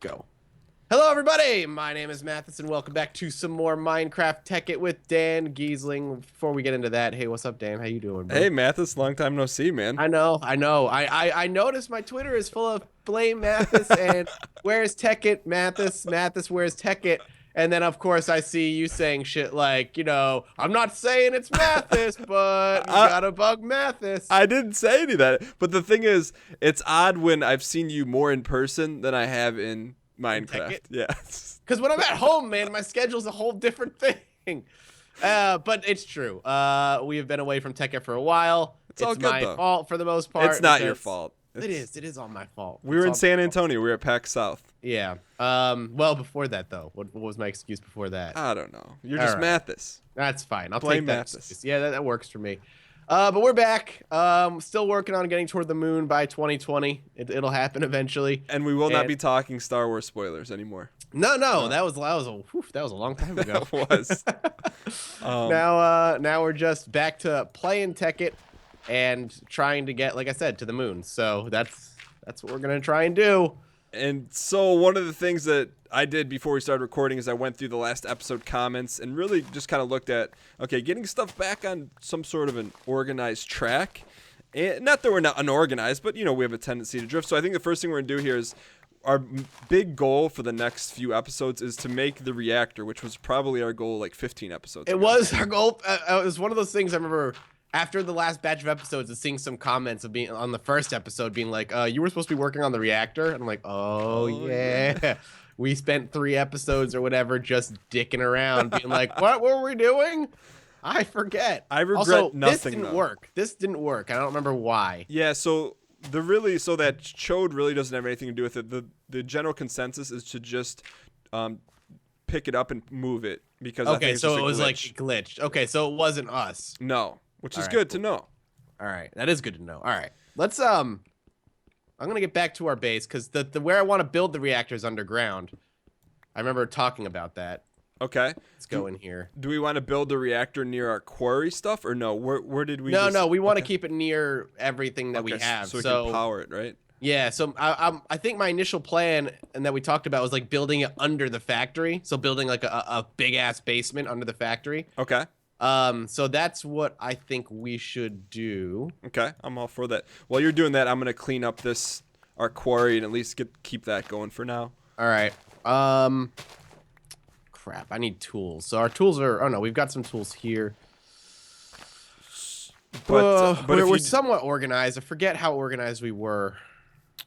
Go. Hello, everybody. My name is Mathis, and welcome back to some more Minecraft Tech It with Dan Giesling. Before we get into that, hey, what's up, Dan? How you doing, bro? Hey, Mathis, long time no see, man. I know. I noticed my Twitter is full of blame Mathis and where's Tech It, Mathis, Mathis, where's Tech It? And then, of course, I see you saying shit like, I'm not saying it's Mathis, but you I, gotta bug Mathis. I didn't say any of that. But the thing is, it's odd when I've seen you more in person than I have in Minecraft. Yes. Because when I'm at home, man, my schedule's a whole different thing. But it's true. We have been away from Tech It for a while. It's all good, my though. fault for the most part. It's not your fault. It is all my fault. We were in San Antonio. We were at PAX South. Yeah. Well, before that, though, what was my excuse before that? I don't know. You're just right. Mathis. That's fine. I'll Blame take that Mathis. excuse. Yeah, that works for me. But we're back. Still working on getting toward the moon by 2020. It'll happen eventually. And we will not be talking Star Wars spoilers anymore. No, that was a long time ago. That was. Now we're just back to playing Tech It and trying to get, like I said, to the moon. So that's what we're gonna try and do. And so one of the things that I did before we started recording is I went through the last episode comments and really just kind of looked at, okay, getting stuff back on some sort of an organized track. And not that we're not unorganized, but, we have a tendency to drift. So I think the first thing we're going to do here is our big goal for the next few episodes is to make the reactor, which was probably our goal like 15 episodes ago. It was our goal. It was one of those things I remember after the last batch of episodes of seeing some comments of being on the first episode being like, you were supposed to be working on the reactor. And I'm like, oh yeah. We spent 3 episodes or whatever just dicking around being like, what were we doing? I forget. I regret also, nothing. This didn't work. This didn't work. I don't remember why. Yeah, so that chode really doesn't have anything to do with it. The general consensus is to just pick it up and move it because I think it's so just it was glitch. like glitched. Okay, so it wasn't us. No, which is All right, good cool. to know. All right, that is good to know. All right, let's I'm gonna get back to our base because the where I want to build the reactor is underground. I remember talking about that. Okay. Let's go in here. Do we want to build a reactor near our quarry stuff or no? Where did we? No, we want to keep it near everything that we have. So we can power it, right? Yeah, so I think my initial plan and that we talked about was like building it under the factory. So building like a big ass basement under the factory. Okay. So that's what I think we should do. Okay, I'm all for that. While you're doing that, I'm gonna clean up our quarry and at least keep that going for now. All right. Crap. I need tools. So our tools are. Oh no, we've got some tools here. But we're somewhat organized. I forget how organized we were.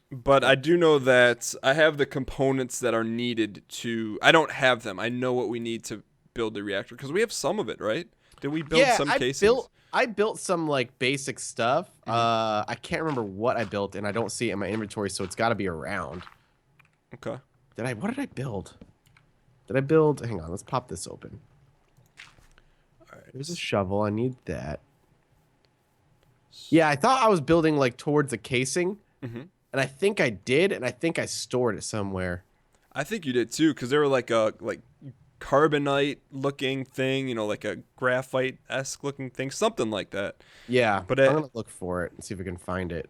But I do know that I have the components that are needed to. I don't have them. I know what we need to build the reactor because we have some of it, right? Did we build some casings? I built some like basic stuff. I can't remember what I built, and I don't see it in my inventory, so it's got to be around. Okay. What did I build? Hang on, let's pop this open. All right. There's a shovel. I need that. Yeah, I thought I was building like towards a casing, and I think I did, and I think I stored it somewhere. I think you did too, because they were like a carbonite looking thing, like a graphite-esque looking thing, something like that. Yeah, but I'm gonna look for it and see if we can find it.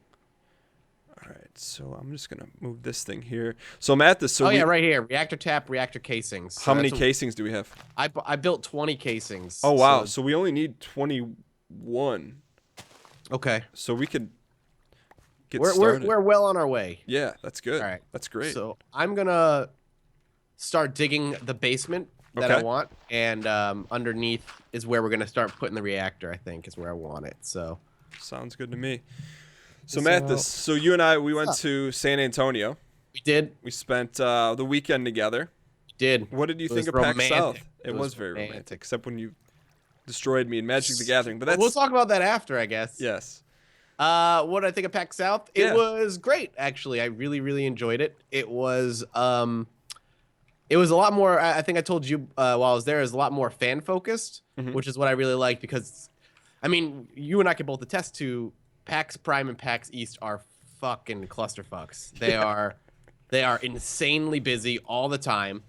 All right, so I'm just gonna move this thing here. So I'm at this. So yeah, right here. Reactor tap, reactor casings. How many casings do we have? I built 20 casings. Oh wow, so we only need 21. Okay. So we could get started. We're well on our way. Yeah, that's good. All right. That's great. So I'm gonna start digging the basement that I want, and underneath is where we're gonna start putting the reactor. I think is where I want it. So sounds good to me. So Mathis, so you and I, we went to San Antonio. We did. We spent the weekend together. We did. What did you think of PAX South? It was very romantic, except when you destroyed me in Magic the Gathering. But we'll talk about that after, I guess. Yes. What did I think of PAX South? It was great, actually. I really, really enjoyed it. It was a lot more. I think I told you while I was there, it was a lot more fan focused, which is what I really liked because, I mean, you and I can both attest to PAX Prime and PAX East are fucking clusterfucks. They are insanely busy all the time.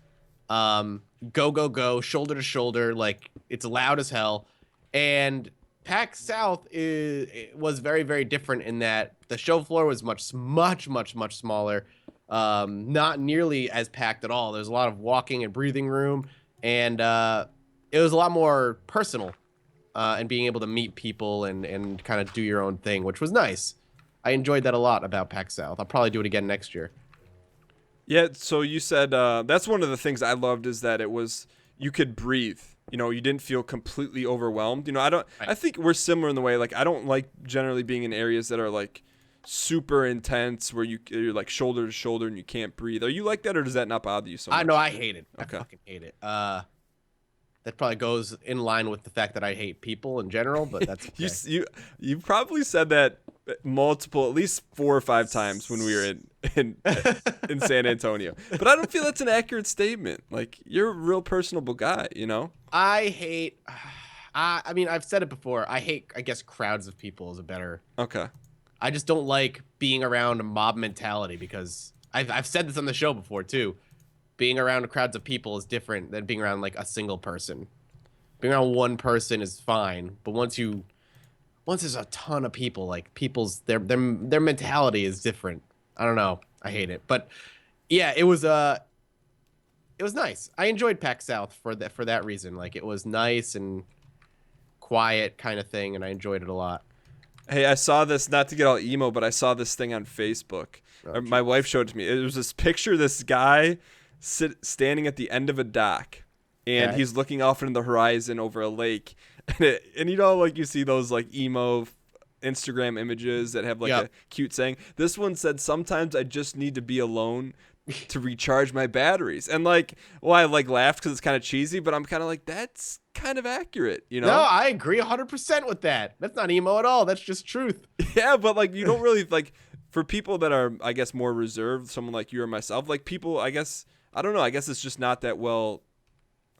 Go, shoulder to shoulder, like it's loud as hell. And PAX South was very, very different in that the show floor was much smaller. Not nearly as packed at all. There's a lot of walking and breathing room, and it was a lot more personal, and being able to meet people and kind of do your own thing, which was nice. I enjoyed that a lot about PAX South. I'll probably do it again next year. Yeah, so you said that's one of the things I loved is that it was you could breathe. You know, you didn't feel completely overwhelmed. You know, I think we're similar in the way like I don't like generally being in areas that are like super intense where you're like shoulder to shoulder and you can't breathe. Are you like that or does that not bother you so much? I know I hate it. Okay. I fucking hate it. That probably goes in line with the fact that I hate people in general, but that's okay. You probably said that multiple, at least 4 or 5 times when we were in San Antonio. But I don't feel that's an accurate statement. Like you're a real personable guy, you know? I hate. I mean, I've said it before. I hate. I guess crowds of people is a better. Okay. I just don't like being around a mob mentality because I've said this on the show before too. Being around crowds of people is different than being around like a single person. Being around one person is fine, but once there's a ton of people, like their mentality is different. I don't know. I hate it, but yeah, it was nice. I enjoyed PAX South for that reason. Like it was nice and quiet kind of thing, and I enjoyed it a lot. Hey, I saw this, not to get all emo, but I saw this thing on Facebook. My wife showed it to me. It was this picture of this guy standing at the end of a dock, and he's looking off into the horizon over a lake. And you know, like you see those like emo Instagram images that have like a cute saying. This one said, "Sometimes I just need to be alone to recharge my batteries." And like, well, I like laughed because it's kind of cheesy, but I'm kind of like, that's kind of accurate, you know? No, I agree 100% with that. That's not emo at all. That's just truth. Yeah, but like you don't really like for people that are, I guess, more reserved, someone like you or myself, like people, I guess, I don't know, I guess it's just not that well,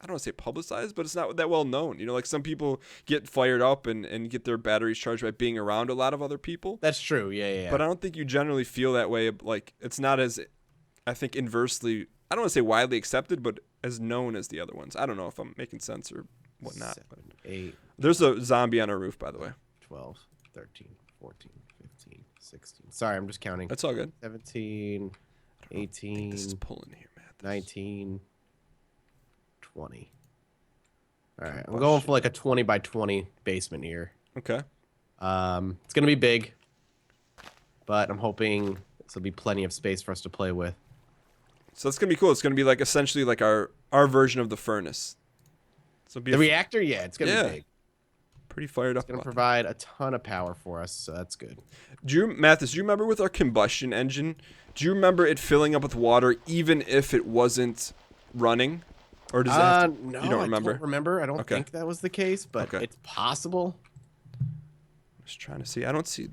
I don't want to say publicized, but it's not that well known. You know, like some people get fired up and get their batteries charged by being around a lot of other people. That's true. Yeah. But I don't think you generally feel that way. Like it's not as, I think, inversely, I don't want to say widely accepted, but as known as the other ones. I don't know if I'm making sense or whatnot. 7, 8. There's a zombie on our roof, by the way. 12, 13, 14, 15, 16. Sorry, I'm just counting. That's all good. 17, 18. This is pulling here, man. 19, 20. All right, I'm going for like a 20 by 20 basement here. Okay. It's gonna be big, but I'm hoping this will be plenty of space for us to play with. So that's gonna be cool. It's gonna be like essentially like our version of the furnace. So The reactor, yeah, it's gonna be big. Pretty fired up. It's gonna provide a ton of power for us, so that's good. Mathis, do you remember with our combustion engine? Do you remember it filling up with water even if it wasn't running? Or does that no, you don't remember? I don't remember. I don't think that was the case, but it's possible. I'm just trying to see. I don't see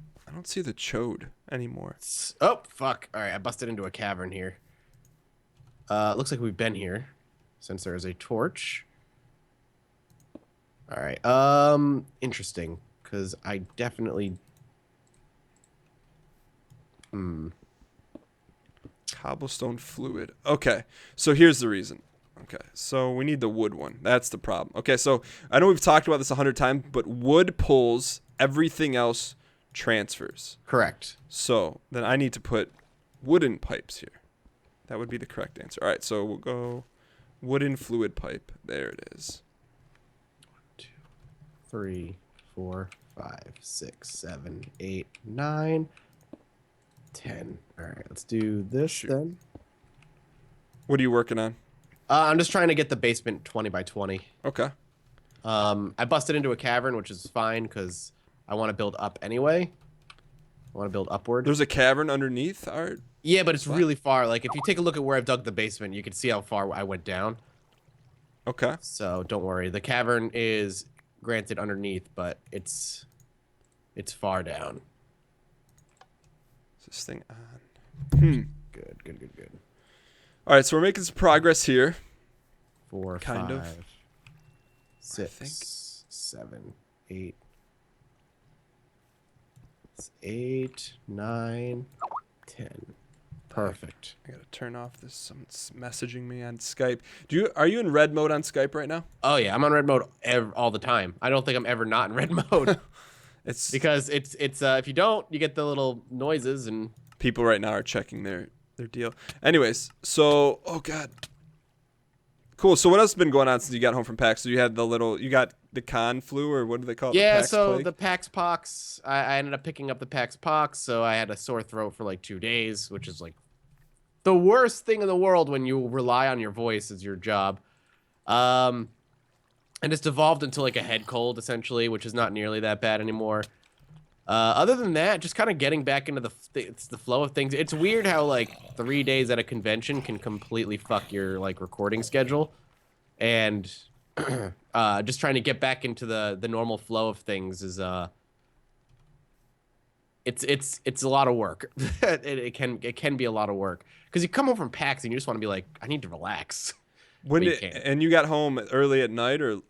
the chode anymore. Oh, fuck. All right, I busted into a cavern here. Looks like we've been here since there is a torch. All right. Interesting, because I definitely Cobblestone fluid. Okay, so here's the reason. Okay, so we need the wood one. That's the problem. Okay, so I know we've talked about this 100 times, but wood pulls, everything else transfers. Correct. So then I need to put wooden pipes here. That would be the correct answer. All right, so we'll go wooden fluid pipe. There it is. 2, 3, 4, 5, 6, 7, 8, 9, 10. All right, let's do this then. What are you working on? I'm just trying to get the basement 20 by 20. Okay. I busted into a cavern, which is fine because I want to build up anyway. I want to build upward. There's a cavern underneath, Art? Yeah, but it's really far. Like, if you take a look at where I've dug the basement, you can see how far I went down. Okay. So don't worry. The cavern is granted underneath, but it's far down. Is this thing on? Good. All right, so we're making some progress here. 4, Kind 5, of. 6, 7, 8. It's 8, 9, 10. Perfect. I gotta turn off this. Someone's messaging me on Skype. Are you in red mode on Skype right now? Oh yeah, I'm on red mode all the time. I don't think I'm ever not in red mode. It's because it's if you don't, you get the little noises and people right now are checking their their deal. Anyways, so oh god, cool. So what else has been going on since you got home from PAX? So you had you got the con flu, or what do they call it? Yeah, The PAX so plague? the PAX Pox, I ended up picking up the PAX Pox, so I had a sore throat for like 2 days, which is like the worst thing in the world when you rely on your voice as your job. And it's devolved into like a head cold essentially, which is not nearly that bad anymore. Other than that, just kind of getting back into the flow of things. It's weird how like 3 days at a convention can completely fuck your like recording schedule, and just trying to get back into the normal flow of things is it's a lot of work. it can be a lot of work because you come home from PAX and you just want to be like, I need to relax. When But you did can't. and you got home early at night or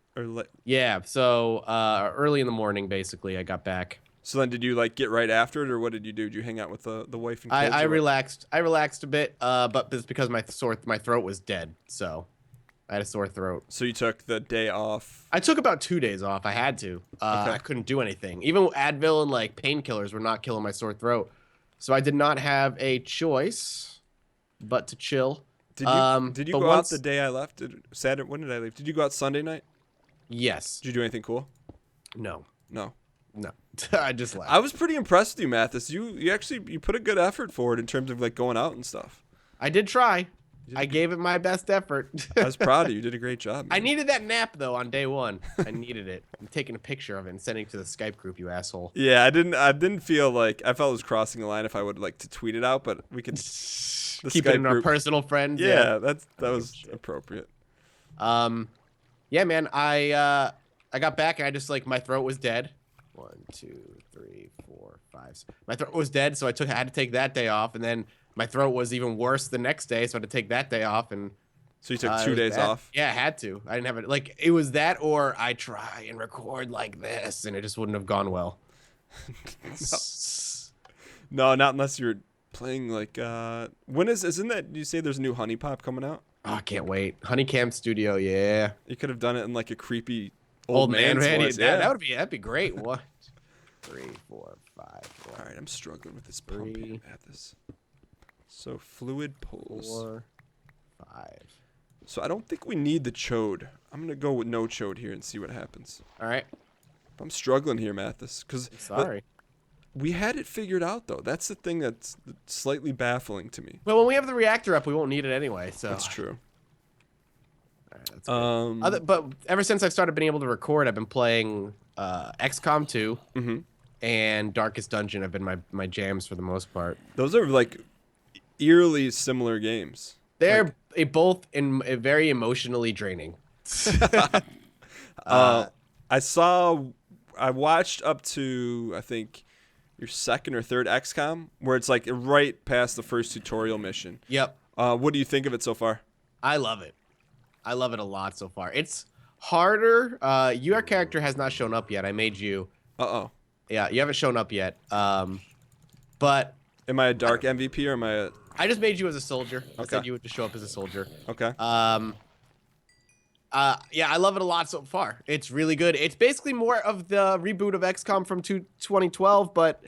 Yeah, so early in the morning, basically, I got back. so then did you like get right after it, or what did you do? Did you hang out with the wife and kids? I or what? relaxed. I relaxed a bit, but it's because my throat was dead, so I had a sore throat. So you took the day off. I took about 2 days off. I had to. Okay. I couldn't do anything. Even Advil and like painkillers were not killing my sore throat, so I did not have a choice but to chill. Did you but go once, out the day I left? Saturday? When did I leave? Did you go out Sunday night? Yes. Did you do anything cool? No. No. No. I just left. I was pretty impressed with you, Mathis. You actually put a good effort forward in terms of like going out and stuff. I did try. I gave it my best effort. I was proud of you. You did a great job. I Man. needed that nap though on day one. I needed it. I'm taking a picture of it and sending it to the Skype group, you asshole. Yeah, I didn't feel like I felt it was crossing the line if I would like to tweet it out, but we could. The Keep it in Skype our group. personal friends. Yeah, that was appropriate. Yeah, man. I got back and I just like my throat was dead. 1, 2, 3, 4, 5. My throat was dead, so I had to take that day off, and then my throat was even worse the next day, so I had to take that day off, and So you took it 2 was days bad. off. Yeah, I had to. I didn't have it. Like it was that, or I try and record like this, and it just wouldn't have gone well. No, not unless you're playing like. When isn't that? You say there's a new Honey Pop coming out? Oh, I can't wait. Honeycam Studio, yeah. You could have done it in like a creepy Old man, man's man. voice. That'd be great. 1, 3, 4, 5. All right, I'm struggling with this 3, pumping at this. So fluid pulls. 4, 5. So I don't think we need the chode. I'm gonna go with no chode here and see what happens. All right. I'm struggling here, Mathis, because Sorry. we had it figured out though. That's the thing that's slightly baffling to me. Well, when we have the reactor up, we won't need it anyway. So That's true. All right, that's good. But ever since I've started being able to record, I've been playing XCOM 2 and Darkest Dungeon have been my jams for the most part. Those are like eerily similar games. They're both very emotionally draining. I watched up to I think your second or third XCOM, where it's like right past the first tutorial mission. Yep. What do you think of it so far? I love it. I love it a lot so far. It's harder. Your character has not shown up yet. I made you. Uh-oh. Yeah, you haven't shown up yet. But Am I a dark MVP or am I a... I just made you as a soldier. I Okay. said you would just show up as a soldier. Okay. Yeah, I love it a lot so far. It's really good. It's basically more of the reboot of XCOM from 2012, but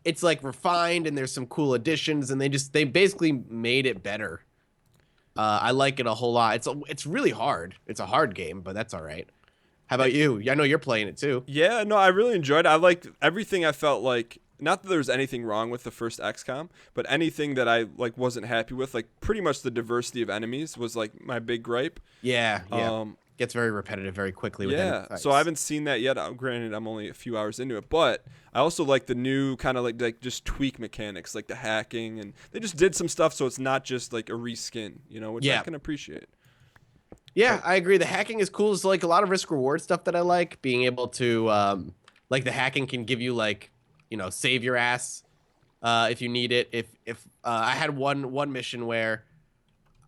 it's like refined and there's some cool additions, and they basically made it better. I like it a whole lot. It's really hard. It's a hard game, but that's all right. How about you? I know you're playing it too. Yeah, no, I really enjoyed it. I liked everything. I felt like, not that there was anything wrong with the first XCOM, but anything that I like wasn't happy with, like pretty much the diversity of enemies was like my big gripe. Yeah. Gets very repetitive very quickly. With Yeah, fights. so I haven't seen that yet. Granted, I'm only a few hours into it, but I also like the new kind of like just tweak mechanics, like the hacking, and they just did some stuff so it's not just like a reskin, which I can appreciate. Yeah, I agree. The hacking is cool. It's like a lot of risk reward stuff that I like. Being able to, like the hacking can give you like, save your ass if you need it. If I had one mission where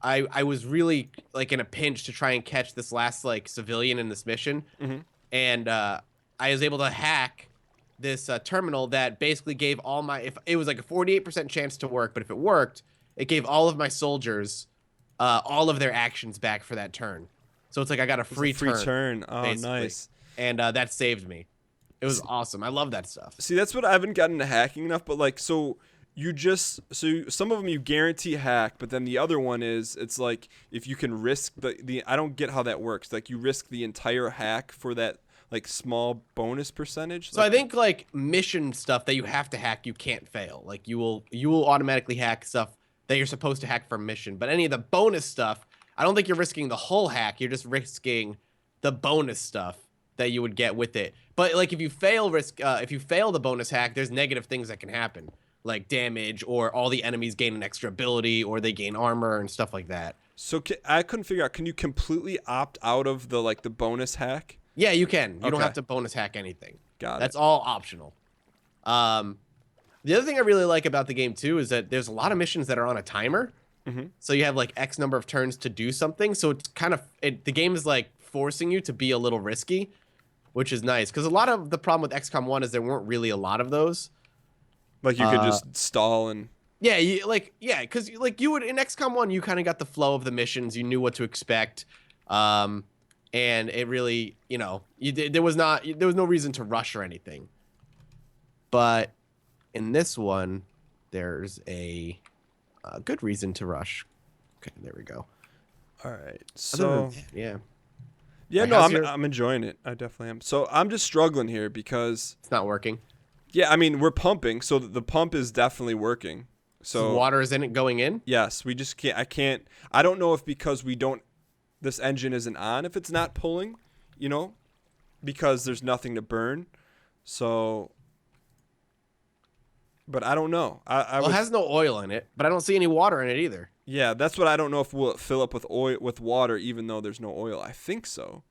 I was really like in a pinch to try and catch this last like civilian in this mission, and I was able to hack this terminal that basically gave all my, if it was like a 48% chance to work, but if it worked, it gave all of my soldiers all of their actions back for that turn. So it's like I got a free turn. Oh, basically. nice. And that saved me. It was awesome. I love that stuff. See, that's what I haven't gotten to hacking enough, but like, so some of them you guarantee hack, but then the other one is it's like if you can risk the I don't get how that works. Like you risk the entire hack for that like small bonus percentage. So I think like mission stuff that you have to hack, you can't fail. Like you will automatically hack stuff that you're supposed to hack for mission. But any of the bonus stuff, I don't think you're risking the whole hack. You're just risking the bonus stuff that you would get with it. But like if you fail the bonus hack, there's negative things that can happen, like damage, or all the enemies gain an extra ability, or they gain armor and stuff like that. So I couldn't figure out. Can you completely opt out of the bonus hack? Yeah, you can. You don't Okay. have to bonus hack anything. Got it. That's all optional. The other thing I really like about the game too is that there's a lot of missions that are on a timer. Mhm. So you have like X number of turns to do something. So it's kind of the game is like forcing you to be a little risky, which is nice. Because a lot of the problem with XCOM 1 is there weren't really a lot of those. Like you could just stall and. Yeah, because like you would in XCOM 1, you kind of got the flow of the missions. You knew what to expect. And it really, there was no reason to rush or anything. But in this one, there's a good reason to rush. Okay, there we go. All right. Other So than- yeah, yeah, Like, no, how's your- I'm enjoying it. I definitely am. So I'm just struggling here because it's not working. yeah, I mean we're pumping, so the pump is definitely working. So So water isn't going in. yes, we just can't. I don't know if because this engine isn't on if it's not pulling, because there's nothing to burn. So, but I don't know. Well, it has no oil in it, but I don't see any water in it either. Yeah, that's what I don't know if we'll fill up with oil with water even though there's no oil. I think so,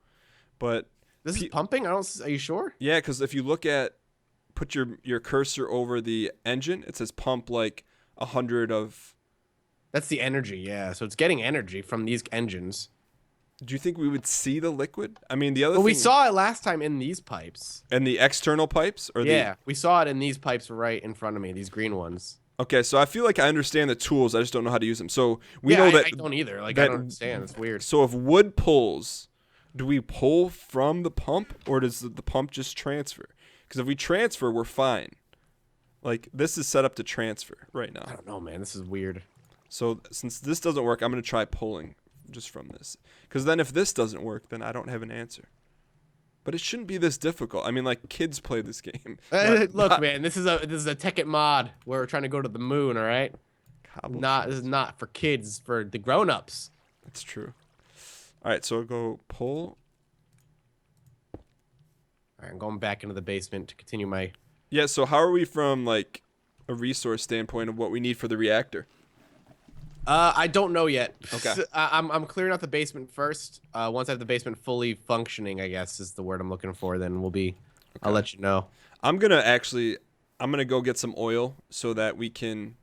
but This is pumping. Are you sure? yeah, because if you put your cursor over the engine, it says pump like 100 of. That's the energy. Yeah, so it's getting energy from these engines. Do you think we would see the liquid? I mean, the other Well, thing. we saw it last time in these pipes. And the external pipes or Yeah, we saw it in these pipes right in front of me. These green ones. Okay, so I feel like I understand the tools. I just don't know how to use them. So we Yeah, know I that. don't either. Like that- I don't understand. It's weird. So if wood pulls, do we pull from the pump or does the pump just transfer? Because if we transfer, we're fine. Like this is set up to transfer right I now. don't know, man. This is weird. So since this doesn't work, I'm gonna try pulling just from this. Because then if this doesn't work, then I don't have an answer. But it shouldn't be this difficult. I mean, like kids play this game. Look, man. This is a Tekkit mod where we're trying to go to the moon. All right. This is not for kids. It's for the grown-ups. That's true. All right, so I'll go pull. All right, I'm going back into the basement to continue my. Yeah, so how are we from like a resource standpoint of what we need for the reactor? I don't know yet. Okay. I'm clearing out the basement first. Once I have the basement fully functioning, I guess is the word I'm looking for. Then we'll be. I'll let you know. I'm gonna go get some oil so that we can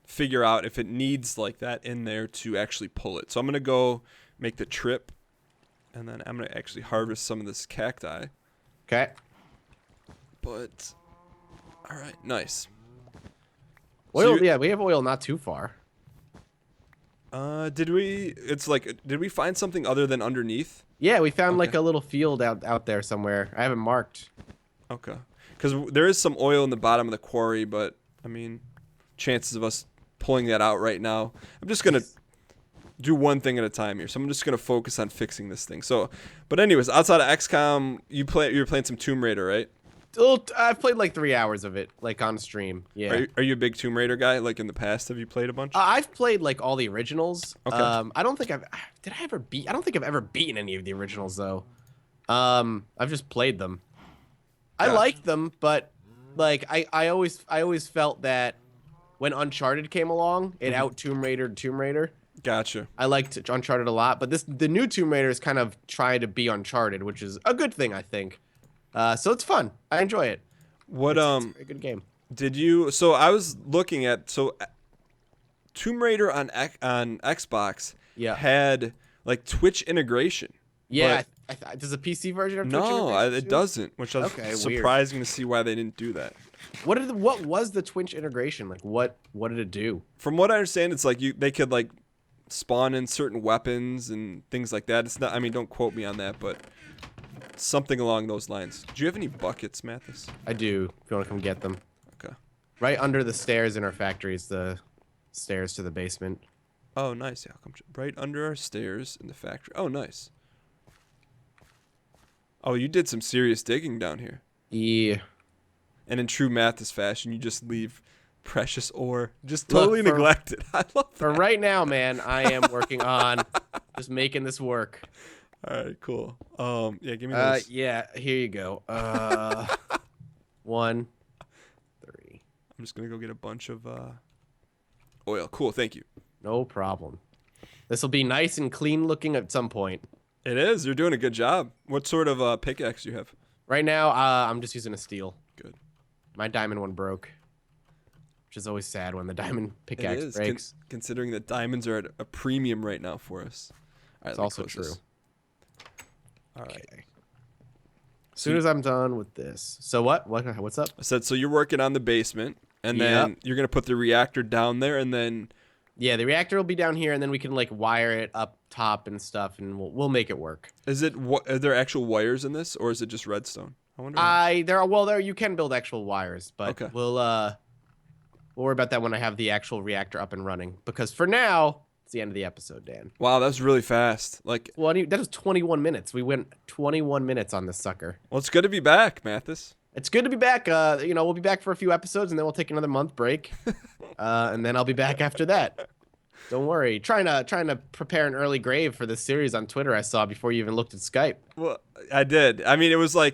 figure out if it needs like that in there to actually pull it. So I'm gonna go make the trip, and then I'm gonna actually harvest some of this cacti. Okay. But all right, nice. Oil. you- Yeah, we have oil not too far. Did we find something other than underneath? Yeah, we found Okay. like a little field out there somewhere. I haven't marked. Okay. Because there is some oil in the bottom of the quarry, but I mean, chances of us pulling that out right now. I'm just gonna do one thing at a time here. So I'm just gonna focus on fixing this thing. So, but anyways, outside of XCOM, you were playing some Tomb Raider, right? I've played like 3 hours of it, like on stream. Yeah. Are you a big Tomb Raider guy? Like in the past, have you played a bunch? I've played like all the originals. Okay. I don't think I don't think I've ever beaten any of the originals though. I've just played them. I Gotcha. liked them, but like I always felt that when Uncharted came along, it out Tomb Raider. Gotcha. I liked Uncharted a lot, but the new Tomb Raider is kind of trying to be Uncharted, which is a good thing, I think. So it's fun. I enjoy it. What It's a good game. did you? So I was looking at Tomb Raider on Xbox. Yeah. Had like Twitch integration. Yeah. Does the PC version of Twitch No, integration it too? doesn't, which was Okay, weird. surprising to see why they didn't do that. What was the Twitch integration like? What did it do? From what I understand, it's like they could like spawn in certain weapons and things like that. It's not. I mean, don't quote me on that, but something along those lines. Do you have any buckets, Mathis? I do. If you want to come get them. Okay. Right under the stairs in our factory is the stairs to the basement. Oh, nice. Yeah, come right under our stairs in the factory. Oh, nice. Oh, you did some serious digging down here. Yeah. And in true Mathis fashion, you just leave precious ore just totally neglected. I love that. For right now, man, I am working on just making this work. All right, cool. Yeah, give me those. Yeah, here you go. 1, 3. I'm just gonna go get a bunch of oil. Cool, thank you. No problem. This will be nice and clean looking at some point. It is. You're doing a good job. What sort of pickaxe do you have? Right now, I'm just using a steel. Good. My diamond one broke, which is always sad when the diamond pickaxe It is, breaks. considering that diamonds are at a premium right now for us. All right, It's also true. All right. Okay. As soon as I'm done with this. So what? What's up? I said, so you're working on the basement, and then you're going to put the reactor down there, and then... Yeah, the reactor will be down here, and then we can, like, wire it up top and stuff, and we'll make it work. Is it... Are there actual wires in this, or is it just redstone? I wonder. There you can build actual wires, but okay. we'll worry about that when I have the actual reactor up and running. Because for now, it's the end of the episode, Dan. Wow, that's really fast. Like, that was 21 minutes. We went 21 minutes on this sucker. Well, it's good to be back, Mathis. It's good to be back. We'll be back for a few episodes, and then we'll take another month break, and then I'll be back after that. Don't worry. Trying to prepare an early grave for this series on Twitter. I saw before you even looked at Skype. Well, I did. I mean, it was a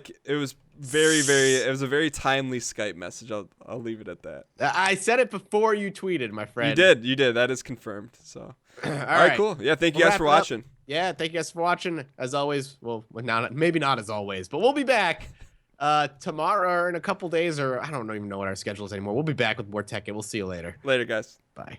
very timely Skype message. I'll leave it at that. I said it before you tweeted, my friend. You did. That is confirmed. So, all right, cool. Yeah, thank you guys for watching. Yeah, thank you guys for watching. As always, well, maybe not as always, but we'll be back tomorrow or in a couple days, or I don't even know what our schedule is anymore. We'll be back with more tech, and we'll see you later. Later, guys. Bye.